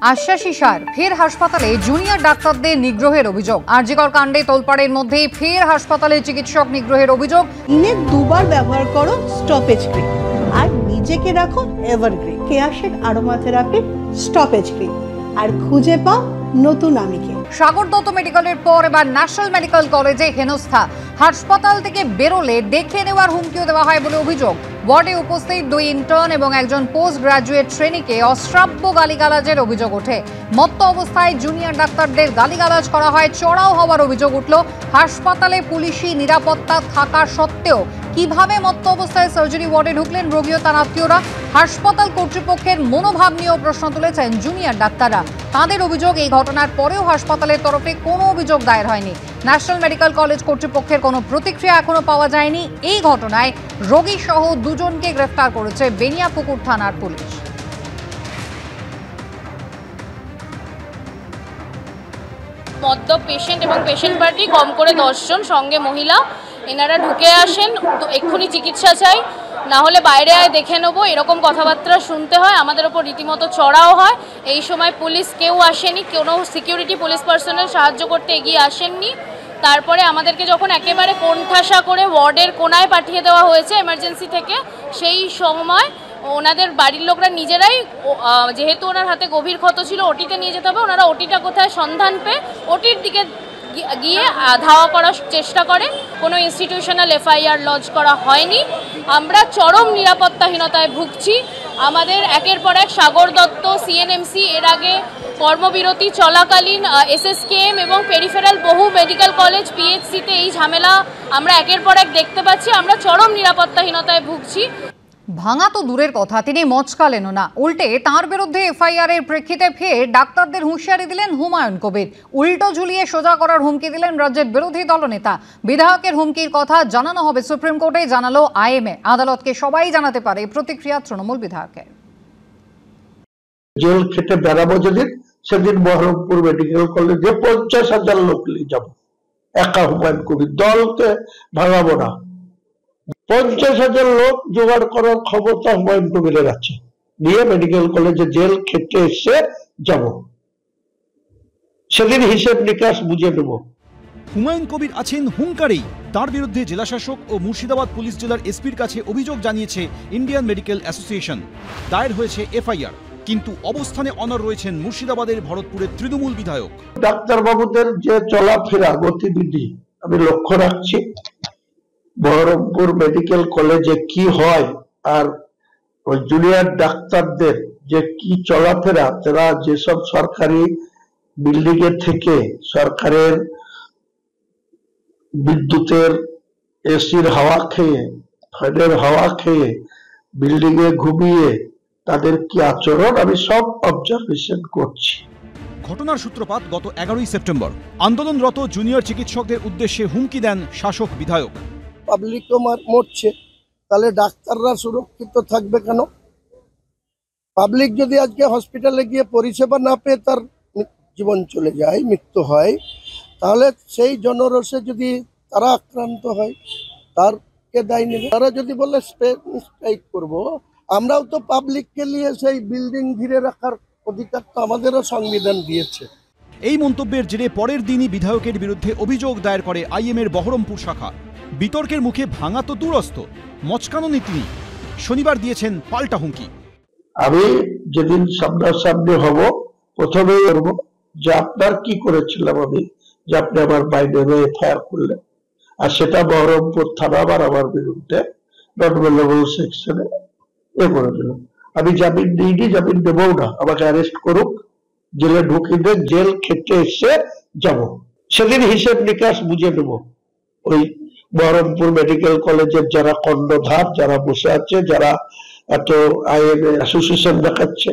আশ্বাসী সার ফের হাসপাতালে জুনিয়র ডাক্তারদের নিগ্রহের অভিযোগ। আরজিকর কাণ্ডে তোলপাড়ের মধ্যেই ফের হাসপাতালে চিকিৎসক নিগ্রহের অভিযোগ। দিনে দুবার ব্যবহার করো স্টপেজ ক্রিম আর নিজেকে রাখো এভারগ্রিন কেয়াশেক আরোমা থেরাপি স্টপেজ ক্রিম আর খুঁজে পাও নতুন আমিকে। সাগর দত্ত মেডিকেলের পর এবার ন্যাশনাল মেডিকেল কলেজে হেনস্থা। হাসপাতাল থেকে বেরোলে দেখে নেওয়ার হুমকিও দেওয়া হয় বলে অভিযোগ। ওয়ার্ডে উপস্থিত 2 ইন্টার্ন এবং একজন পোস্ট গ্রাজুয়েট ট্রেনিকে অশ্রাব্য গালিগালাজের অভিযোগ ওঠে। মত্ত অবস্থায় জুনিয়র ডাক্তারদের গালিগালাজ করা হয়, চড়াও হওয়ার অভিযোগ উঠল। হাসপাতালে পুলিশি নিরাপত্তা থাকা সত্ত্বেও কিভাবে মত্ত অবস্থায় সার্জারি ওয়ার্ডে ঢুকলেন রোগী ও তার আত্মীয়রা? হাসপাতাল কর্তৃপক্ষের মনোভাব নিয়েও প্রশ্ন তুলেছেন জুনিয়র ডাক্তাররা। তাদের অভিযোগ, এই ঘটনার পরেও হাসপাতালের তরফে কোনো অভিযোগ দায়ের হয়নি। ন্যাশনাল মেডিকেল কলেজ কর্তৃপক্ষের কোনো প্রতিক্রিয়া এখনো পাওয়া যায়নি। এই ঘটনায় রোগী সহ 2 জনকে গ্রেফতার করেছে বেনিয়াপুকুর থানার পুলিশ। মদ্য পেশেন্ট এবং পেশেন্ট পার্টি কম করে 10 জন, সঙ্গে মহিলা, এনারা ঢুকে আসেন। এক্ষুনি চিকিৎসা চাই, না হলে বাইরে আয় দেখে নেবো, এরকম কথাবার্তা শুনতে হয়। আমাদের ওপর রীতিমতো চড়াও হয়। এই সময় পুলিশ কেউ আসেনি, কোনো সিকিউরিটি পুলিশ পার্সোনাল সাহায্য করতে এগিয়ে আসেননি। তারপরে আমাদেরকে যখন একেবারে কোণঠাসা করে ওয়ার্ডের কোনায় পাঠিয়ে দেওয়া হয়েছে এমার্জেন্সি থেকে, সেই সময় ওনাদের বাড়ির লোকরা নিজেরাই, যেহেতু ওনার হাতে গভীর ক্ষত ছিল, ওটিতে নিয়ে যেতে হবে, ওনারা ওটিটা কোথায় সন্ধান পেয়ে ওটির দিকে গিয়ে ধাওয়া করার চেষ্টা করে। কোনো ইনস্টিটিউশনাল এফআইআর লজ করা হয়নি। আমরা চরম নিরাপত্তাহীনতায় ভুগছি। আমাদের একের পর এক সাগর দত্ত, সিএনএমসি, এর আগে কর্মবিরতি চলাকালীন এসএসকেএম এবং পেরিফেরাল বহু মেডিকেল কলেজ, পিএইচসিতে এই ঝামেলা আমরা একের পর এক দেখতে পাচ্ছি। আমরা চরম নিরাপত্তাহীনতায় ভুগছি। ভাঙা তো দূরের কথা, তিনি মচকালেনও না, উল্টে তাঁর বিরুদ্ধে এফআইআর এর প্রেক্ষিতে ফের ডাক্তারদের হুঁশিয়ারি দিলেন হুমায়ুন কবির। উল্টো ঝুলিয়ে সোজা করার হুমকি দিলেন রাজ্যের বিরোধী দলনেতা। বিধায়কের হুমকির কথা জানানো হবে সুপ্রিম কোর্টে, জানালো আইএমএ। আদালতকে সবাই জানাতে পারে প্রতিক্রিয়া তৃণমূল বিধায়কের। জেল খেটে বেড়াবো যেদিন, সেদিন বহরমপুর মেডিকেল কলেজে 50,000 লোক নিয়ে যাবো। একা হুমায়ুন কবির, দলকে ভাঙাবো না। 50,000 লোক জোগাড় করার ক্ষমতা হুমায়ুন কবিরের আছে। নিয়ে মেডিকেল কলেজে জেল খেটে এসে যাব, সেদিন হিসেব নিকাশ বুঝে নেব। হুমায়ুন কবির আছেন হুঙ্কারেই। তার বিরুদ্ধে জেলাশাসক ও মুর্শিদাবাদ পুলিশ জেলার এসপির কাছে অভিযোগ জানিয়েছে ইন্ডিয়ান মেডিকেল অ্যাসোসিয়েশন। দায়ের হয়েছে এফআইআর, কিন্তু অবস্থানে অনড় রয়েছেন মুর্শিদাবাদের ভরতপুরের তৃণমূল বিধায়ক। ডাক্তার বাবুদের যে চলাফেরা গতিবিধি আমি লক্ষ্য রাখছি। বহরমপুর মেডিকেল কলেজে কি হয় আর ওই জুনিয়র ডাক্তারদের যে কি চলাফেরা, তারা যেসব সরকারি বিল্ডিং এর থেকে, সরকারের বিদ্যুতের এসির হাওয়া খেয়ে, ফ্যানের হাওয়া খেয়ে, বিল্ডিং এ ঘুমিয়ে তাদের কি আচরণ, আমি সব অবজারভেশন করছি। ঘটনার সূত্রপাত গত 11ই সেপ্টেম্বর। আন্দোলনরত জুনিয়র চিকিৎসকদের উদ্দেশ্যে হুমকি দেন শাসক বিধায়ক। পাবলিক তো মরছে, তাহলে ডাক্তাররা সুরক্ষিত থাকবে কেন? পাবলিক যদি আজকে হসপিটালে গিয়ে পরিষেবা না পেয়ে তার জীবন চলে যায়, মৃত্যু হয়, তাহলে সেই জনরোষে যদি তারা আক্রান্ত হয়, তার কে দায় নেবে? তারা যদি বলে স্ট্রাইক করব, আমরাও তো পাবলিককে নিয়ে সেই বিল্ডিং ঘিরে রাখার অধিকার তো আমাদেরও সংবিধান দিয়েছে। এই মন্তব্যের জেরে পরের দিনই বিধায়কের বিরুদ্ধে অভিযোগ দায়ের করে আইএমএর বহরমপুর শাখা। বিতর্কের মুখে ভাঙা তো দূরস্থ, মচকানোনি তিনি। শনিবার দিয়েছেন পাল্টা হুমকি। আমি যেদিন সামনাসামনি হব, প্রথমেই বলবো যে আপনার কি করেছিলাম আমি, যে আপনি আমার বাইরে এফআইআর করলেন, আর সেটা বহরমপুর থানা আবার আমার বিরুদ্ধে নট অ্যাভেলেবল সেকশনে করে দিল। আমি জামিন দিইনি, জামিন দেবও না। আমাকে অ্যারেস্ট করুক, জেলে ঢুকিয়ে দেন, জেল খেটে এসে যাব, সেদিন হিসেব নিকাশ বুঝে নেব। ওই বহরমপুর মেডিকেল কলেজের যারা কর্ণধার, যারা বসে আছে, যারা এত আইএমএ অ্যাসোসিয়েশন দেখাচ্ছে,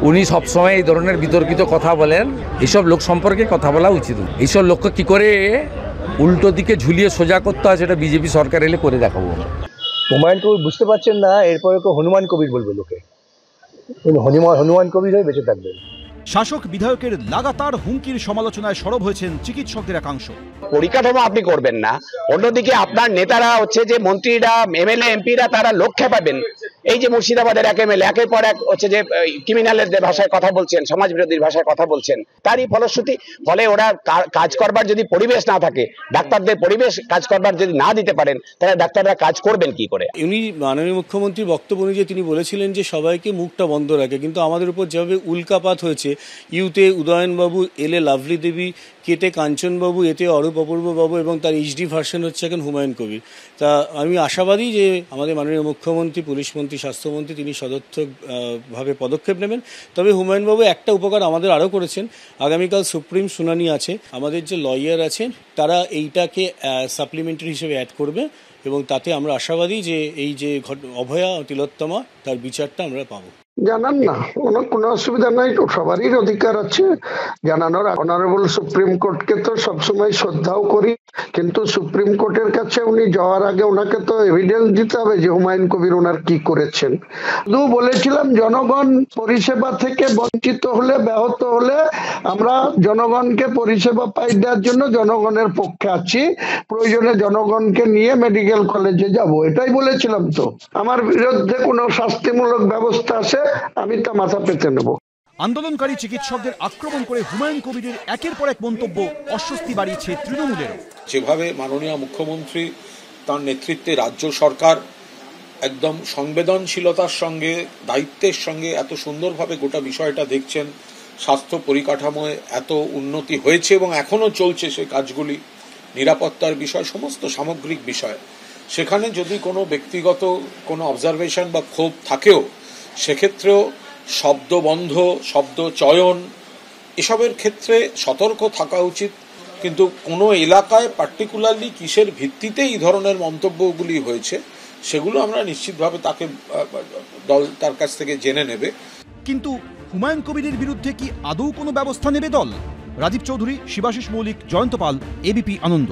উনি সবসময় এই ধরনের বিতর্কিত কথা বলেন। এইসব লোক সম্পর্কে কথা বলা উচিত। এইসব লোককে কি করে উল্টো দিকে ঝুলিয়ে সোজা করতে হয়, সেটা বিজেপি সরকার এলে করে দেখাবো। হুমায়ুন কবির বুঝতে পারছেন না, এরপরে হনুমান কবির বলবে লোকে। হনুমান কবির হয়ে বেঁচে থাকবেন। শাসক বিধায়কের লাগাতার হুমকির সমালোচনায় সরব হয়েছেন চিকিৎসকদের একাংশ। পরিকাঠামো আপনি করবেন না, অন্যদিকে আপনার নেতারা হচ্ছে যে মন্ত্রীরা, এমএলএ, এমপিরা, তারা লোক খেপাবেন, এই যে মুর্শিদাবাদের এক এমএলএ একের পর এক হচ্ছে যে ক্রিমিনালদের ভাষায় কথা বলছেন, সমাজ বিরোধীর ভাষায় কথা বলছেন, তারই ফলশ্রুতি। ফলে ওরা কাজ করবার যদি পরিবেশ না থাকে, ডাক্তারদের পরিবেশ কাজ করবার যদি না দিতে পারেন, তাহলে ডাক্তাররা কাজ করবেন কি করে? উনি মাননীয় মুখ্যমন্ত্রীর বক্তব্য অনুযায়ী তিনি বলেছিলেন যে সবাইকে মুখটা বন্ধ রাখে, কিন্তু আমাদের উপর যেভাবে উল্কাপাত হয়েছে, ইউতে উদয়নবাবু, এলে লাভলি দেবী, কেটে কাঞ্চনবাবু, এতে অরূপ অপূর্ববাবু এবং তার এইচডি ভার্সন হচ্ছে এখন হুমায়ুন কবির। তা আমি আশাবাদী যে আমাদের মাননীয় মুখ্যমন্ত্রী, পুলিশমন্ত্রী, স্বাস্থ্যমন্ত্রী তিনি সদর্থকভাবে পদক্ষেপ নেবেন। তবে হুমায়ুনবাবু একটা উপকার আমাদের আরও করেছেন, আগামীকাল সুপ্রিম শুনানি আছে, আমাদের যে লয়ার আছেন তারা এইটাকে সাপ্লিমেন্টারি হিসেবে অ্যাড করবে এবং তাতে আমরা আশাবাদী যে এই যে অভয়া তিলোত্তমা তার বিচারটা আমরা পাবো। জানান না, কোনো অসুবিধা নাই, সবারই অধিকার আছে জানানোর। অনারেবল সুপ্রিম কোর্টকে তো সবসময় শ্রদ্ধাও করি, কিন্তু সুপ্রিম কোর্টের কাছে উনি যাওয়ার আগে ওনাকে তো এভিডেন্স দিতে হবে যে হুমায়ুন কবির ওনার কি করেছেন। শুধু বলেছিলাম জনগণ পরিষেবা থেকে বঞ্চিত হলে, ব্যাহত হলে আমরা জনগণকে পরিষেবা পাই দেওয়ার জন্য জনগণের পক্ষে আছি, প্রয়োজনে জনগণকে নিয়ে মেডিকেল কলেজে যাব, এটাই বলেছিলাম। তো আমার বিরুদ্ধে কোনো শাস্তিমূলক ব্যবস্থা আছে, আমি তা মাথা পেতে নেব। আন্দোলনকারী চিকিৎসকদের আক্রমণ করে হুমায়ুন কবিরের একের পর এক মন্তব্য অস্বস্তি বাড়িয়েছে তৃণমূলেরও। যেভাবে মাননীয় মুখ্যমন্ত্রী তার নেতৃত্বে রাজ্য সরকার একদম সংবেদনশীলতার সঙ্গে, দায়িত্বের সঙ্গে এত সুন্দরভাবে গোটা বিষয়টা দেখছেন, স্বাস্থ্য পরিকাঠামোয় এত উন্নতি হয়েছে এবং এখনও চলছে সেই কাজগুলি, নিরাপত্তার বিষয়, সমস্ত সামগ্রিক বিষয়, সেখানে যদি কোনো ব্যক্তিগত কোনো অবজারভেশন বা ক্ষোভ থাকেও, সেক্ষেত্রেও শব্দ বন্ধ, শব্দ চয়ন, এসবের ক্ষেত্রে সতর্ক থাকা উচিত। কিন্তু কোনো এলাকায় পার্টিকুলারলি কিসের ভিত্তিতে এই ধরনের মন্তব্যগুলি হয়েছে, সেগুলো আমরা নিশ্চিতভাবে দল তার কাছ থেকে জেনে নেবে। কিন্তু হুমায়ুন কবিরের বিরুদ্ধে কি আদৌ কোনো ব্যবস্থা নেবে দল? রাজীব চৌধুরী, শিবাশিস মৌলিক, জয়ন্ত পাল, এবিপি আনন্দ।